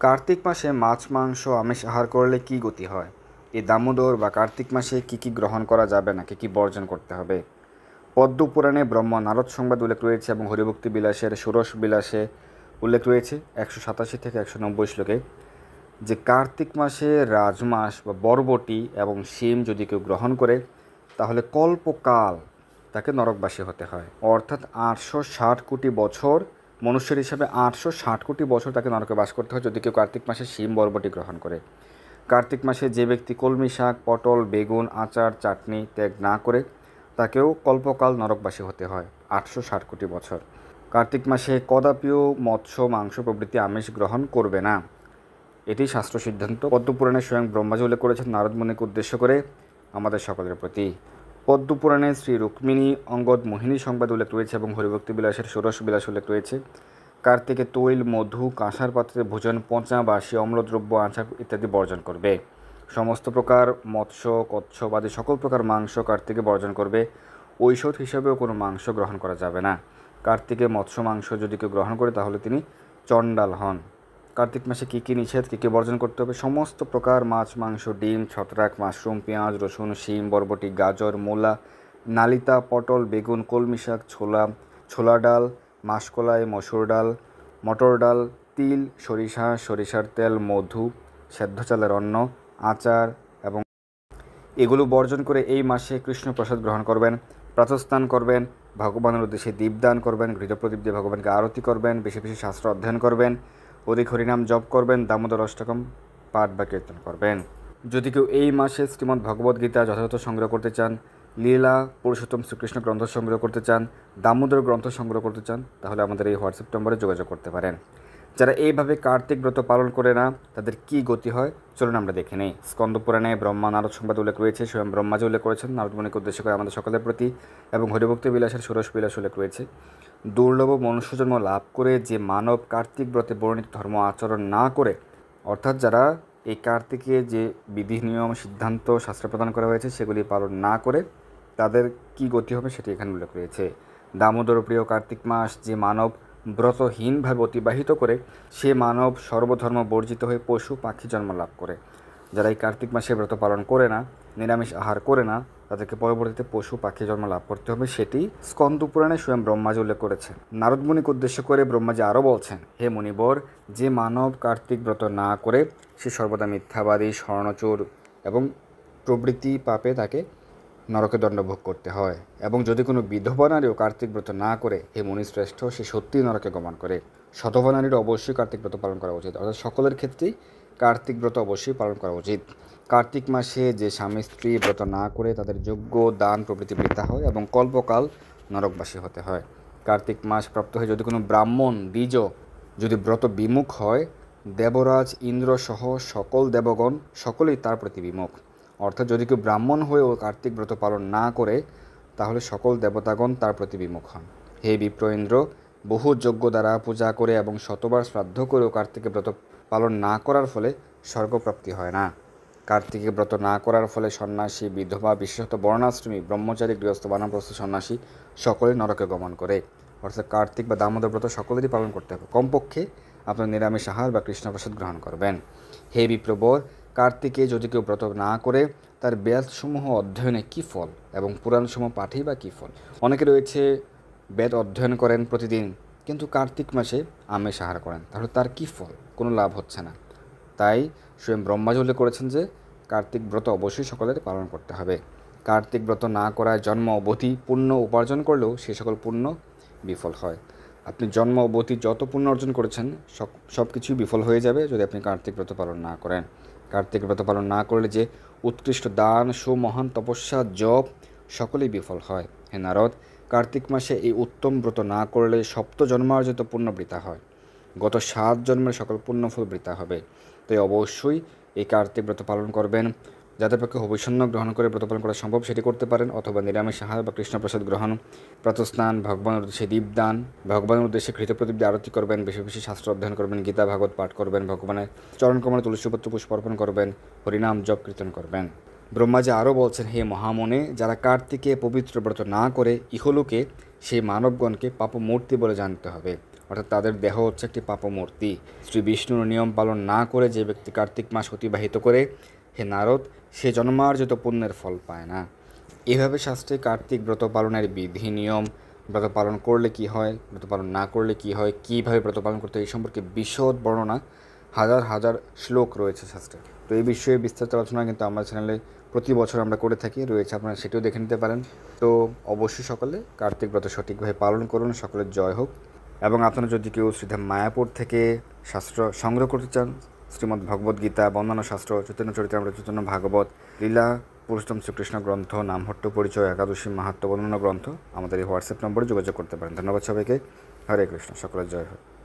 কার্তিক মাসে মাছ মাংস আমিষ আহার করলে কী গতি হয়? এই দামোদর বা কার্তিক মাসে কী কী গ্রহণ করা যাবে না, কী কী বর্জন করতে হবে? পদ্ম পুরাণে ব্রহ্ম নারদ সংবাদ উল্লেখ রয়েছে এবং হরিভক্তি বিলাসের ষোড়শ বিলাসে উল্লেখ রয়েছে 187 থেকে 190 শ্লোকে, যে কার্তিক মাসে রাজমাস বা বরবটি এবং শিম যদি কেউ গ্রহণ করে তাহলে কল্পকাল তাকে নরকবাসী হতে হয়। অর্থাৎ 860 কোটি বছর, মনুষ্যের হিসাবে 860 কোটি বছর তাকে নরকে বাস করতে হয় যদি কেউ কার্তিক মাসে শিম বরবটি গ্রহণ করে। কার্তিক মাসে যে ব্যক্তি কলমি শাক, পটল, বেগুন, আচার, চাটনি ত্যাগ না করে তাকেও কল্পকাল নরকবাসী হতে হয় 860 কোটি বছর। কার্তিক মাসে কদাপিও মৎস্য, মাংস প্রভৃতি আমিষ গ্রহণ করবে না, এটি শাস্ত্র সিদ্ধান্ত। পদ্মপুরাণে স্বয়ং ব্রহ্মাজি উল্লেখ করেছেন নারদ মুনিকে উদ্দেশ্য করে আমাদের সকলের প্রতি। পদ্মপুরাণে শ্রী রুক্মিণী অঙ্গদ মোহিনী সংবাদ উল্লেখ রয়েছে এবং হরিভক্তি বিলাসের ষোড়শ বিলাস উল্লেখ রয়েছে। কার্তিকে তৈল, মধু, কাঁসার পাত্রে ভোজন, পচা বাসি অম্লদ্রব্য, আচার ইত্যাদি বর্জন করবে। সমস্ত প্রকার মৎস্য, কচ্ছপ আদি সকল প্রকার মাংস কার্তিকে বর্জন করবে। ঔষধ হিসাবেও কোনো মাংস গ্রহণ করা যাবে না। কার্তিকে মৎস্য মাংস যদি কেউ গ্রহণ করে তাহলে তিনি চণ্ডাল হন। কার্তিক মাসে কী কী নিষেধ, কী কী বর্জন করতে হবে? সমস্ত প্রকার মাছ, মাংস, ডিম, ছত্রাক, মাশরুম, পেঁয়াজ, রসুন, শিম, বরবটি, গাজর, মূলা, নালিতা, পটল, বেগুন, কলমি শাক, ছোলা ডাল, মাসকলাই, মসুর ডাল, মটর ডাল, তিল, সরিষা, সরিষার তেল, মধু, সেদ্ধ চালের অন্ন, আচার এবং এগুলো বর্জন করে এই মাসে কৃষ্ণ প্রসাদ গ্রহণ করবেন। প্রাতঃস্নান করবেন, ভগবানের উদ্দেশ্যে দীপদান করবেন, ঘৃতপ্রদীপ দিয়ে ভগবানকে আরতি করবেন, বেশি বেশি শাস্ত্র অধ্যয়ন করবেন, অধিক হরিনাম জপ করবেন, দামোদর অষ্টকম পাঠ বা কীর্তন করবেন। যদি কেউ এই মাসে শ্রীমদ্ ভগবদ্গীতা যথাযথ সংগ্রহ করতে চান, লীলা পুরুষোত্তম শ্রীকৃষ্ণ গ্রন্থ সংগ্রহ করতে চান, দামোদর গ্রন্থ সংগ্রহ করতে চান, তাহলে আমাদের এই হোয়াটসঅ্যাপ নম্বরে যোগাযোগ করতে পারেন। যারা এইভাবে কার্তিক ব্রত পালন করে না তাদের কি গতি হয় চলুন আমরা দেখে নেই। স্কন্দপুরাণে ব্রহ্মা নারদ সংবাদ উল্লেখ রয়েছে, স্বয়ং ব্রহ্মাজি উল্লেখ করেছেন নারদ মুনিকে উদ্দেশ্য করে আমাদের সকলের প্রতি, এবং হরিভক্তি বিলাসের ষোড়শ বিলাস উল্লেখ রয়েছে। দুর্লভ মনুষ্যজন্ম লাভ করে যে মানব কার্তিক ব্রতে বর্ণিত ধর্ম আচরণ না করে, অর্থাৎ যারা এই কার্তিকে যে বিধি নিয়ম সিদ্ধান্ত শাস্ত্র প্রদান করা হয়েছে সেগুলি পালন না করে তাদের কি গতি হবে সেটি এখানে উল্লেখ রয়েছে। দামোদর প্রিয় কার্তিক মাস যে মানব ব্রতহীনভাবে অতিবাহিত করে সে মানব সর্বধর্ম বর্জিত হয়ে পশু পাখি জন্ম লাভ করে। যারা এই কার্তিক মাসে ব্রত পালন করে না, নিরামিষ আহার করে না, তাদেরকে পরবর্তীতে পশু পাখি জন্ম লাভ করতে হবে, সেটি স্কন্দ পুরাণে স্বয়ং ব্রহ্মাজি উল্লেখ করেছেন। নারদ মুনিকে উদ্দেশ্য করে ব্রহ্মাজি আরও বলছেন, হে মুনিবর, যে মানব কার্তিক ব্রত না করে সে সর্বদা মিথ্যাবাদী, স্বর্ণচোর এবং প্রভৃতি পাপে তাকে নরকে দণ্ডভোগ করতে হয়। এবং যদি কোনো বিধবা নারীও কার্তিক ব্রত না করে, হে মুনিশ্রেষ্ঠ, সে সত্যিই নরকে গমন করে। সধবা নারীরও অবশ্যই কার্তিক ব্রত পালন করা উচিত, অর্থাৎ সকলের ক্ষেত্রেই কার্তিক ব্রত অবশ্যই পালন করা উচিত। কার্তিক মাসে যে স্বামী স্ত্রী ব্রত না করে তাদের যজ্ঞ, দান প্রভৃতি বৃথা হয় এবং কল্পকাল নরকবাসী হতে হয়। কার্তিক মাস প্রাপ্ত হয়ে যদি কোনো ব্রাহ্মণ দ্বিজ যদি ব্রত বিমুখ হয়, দেবরাজ ইন্দ্র সহ সকল দেবগণ সকলেই তার প্রতি বিমুখ। অর্থাৎ যদি কেউ ব্রাহ্মণ হয়েও কার্তিক ব্রত পালন না করে তাহলে সকল দেবতাগণ তার প্রতি বিমুখ হন। হে বিপ্র ইন্দ্র, বহু যজ্ঞ দ্বারা পূজা করে এবং শতবার শ্রাদ্ধ করেও কার্তিকে ব্রত পালন না করার ফলে স্বর্গপ্রাপ্তি হয় না। কার্তিকে ব্রত না করার ফলে সন্ন্যাসী, বিধবা, বিশেষত বর্ণাশ্রমী, ব্রহ্মচারী, গৃহস্থ, বানপ্রস্থ সন্ন্যাসী সকলে নরকে গমন করে। অর্থাৎ কার্তিক বা দামোদর ব্রত সকলেরই পালন করতে হবে। কমপক্ষে আপনার নিরামিষ আহার বা কৃষ্ণপ্রসাদ গ্রহণ করবেন। হে বিপ্রবর, কার্তিকে যদি কেউ ব্রত না করে তার বেদসমূহ অধ্যয়নে কী ফল এবং পুরাণসমূহ পাঠেই বা কী ফল? অনেকে রয়েছে বেদ অধ্যয়ন করেন প্রতিদিন কিন্তু কার্তিক মাসে আমিষ আহার করেন, তাহলে তার কী ফল? কোনো লাভ হচ্ছে না। তাই স্বয়ং ব্রহ্মাজি উল্লেখ করেছেন যে কার্তিক ব্রত অবশ্যই সকলের পালন করতে হবে। কার্তিক ব্রত না করায় জন্ম অবধি পুণ্য উপার্জন করলেও সে সকল পুণ্য বিফল হয়। আপনি জন্ম অবধি যত পুণ্য অর্জন করেছেন সব কিছুই বিফল হয়ে যাবে যদি আপনি কার্তিক ব্রত পালন না করেন। কার্তিক ব্রত পালন না করলে যে উৎকৃষ্ট দান, সুমহান তপস্যা, জপ সকলেই বিফল হয়। হে নারদ, কার্তিক মাসে এই উত্তম ব্রত না করলে সপ্ত জন্মার্জিত পুণ্য বৃথা হয়, গত 7 জন্মের সকল পুণ্যফল বৃথা হবে। তাই অবশ্যই এই কার্তিক ব্রত পালন করবেন। যাদের পক্ষে হবিষণ্য গ্রহণ করে ব্রত পালন করা সম্ভব সেটি করতে পারেন, অথবা নিরামিষ আহার বা কৃষ্ণপ্রসাদ গ্রহণ, প্রাতঃস্নান, ভগবানের উদ্দেশ্যে দীপদান, ভগবানের উদ্দেশ্যে ঘৃতপ্রদীপ দিয়ে আরতি করবেন, বেশি বেশি শাস্ত্র অধ্যয়ন করবেন, গীতা ভাগবত পাঠ করবেন, ভগবানের চরণকমলে তুলসীপত্র পুষ্প অর্পণ করবেন, হরিনাম জপ কীর্তন করবেন। ব্রহ্মাজি আরও বলছেন, হে মহামনে, যারা কার্তিকে পবিত্র ব্রত না করে ইহলোকে সেই মানবগণকে পাপমূর্তি বলে জানতে হবে। অর্থাৎ তাদের দেহ হচ্ছে একটি পাপমূর্তি। শ্রী বিষ্ণুর নিয়ম পালন না করে যে ব্যক্তি কার্তিক মাস অতিবাহিত করে, হে নারদ, সে জন্মার্জিত পুণ্যের ফল পায় না। এভাবে শাস্ত্রে কার্তিক ব্রত পালনের বিধি নিয়ম, ব্রত পালন করলে কি হয়, ব্রত পালন না করলে কি হয়, কীভাবে ব্রত পালন করতে হয়, এই সম্পর্কে বিশদ বর্ণনা হাজার হাজার শ্লোক রয়েছে শাস্ত্রে। তো এই বিষয়ে বিস্তারিত আলোচনা কিন্তু আমার চ্যানেলে প্রতি বছর আমরা করে থাকি, রয়েছে, আপনারা সেটিও দেখে নিতে পারেন। তো অবশ্যই সকলে কার্তিক ব্রত সঠিকভাবে পালন করুন। সকলের জয় হোক। এবং আপনারা যদি কেউ শ্রীধাম মায়াপুর থেকে শাস্ত্র সংগ্রহ করতে চান, শ্রীমদ্ ভগবদ্গীতা বা অন্যান্য শাস্ত্র, চৈতন্য চরিতামৃত, চৈতন্য ভাগবত, লীলা পুরুষোত্তম শ্রীকৃষ্ণ গ্রন্থ, নামহট্ট পরিচয়, একাদশী মাহাত্ম্য, অন্যান্য গ্রন্থ, আমাদের এই হোয়াটসঅ্যাপ নম্বরে যোগাযোগ করতে পারেন। ধন্যবাদ সবাইকে। হরে কৃষ্ণ। সকলের জয় হোক।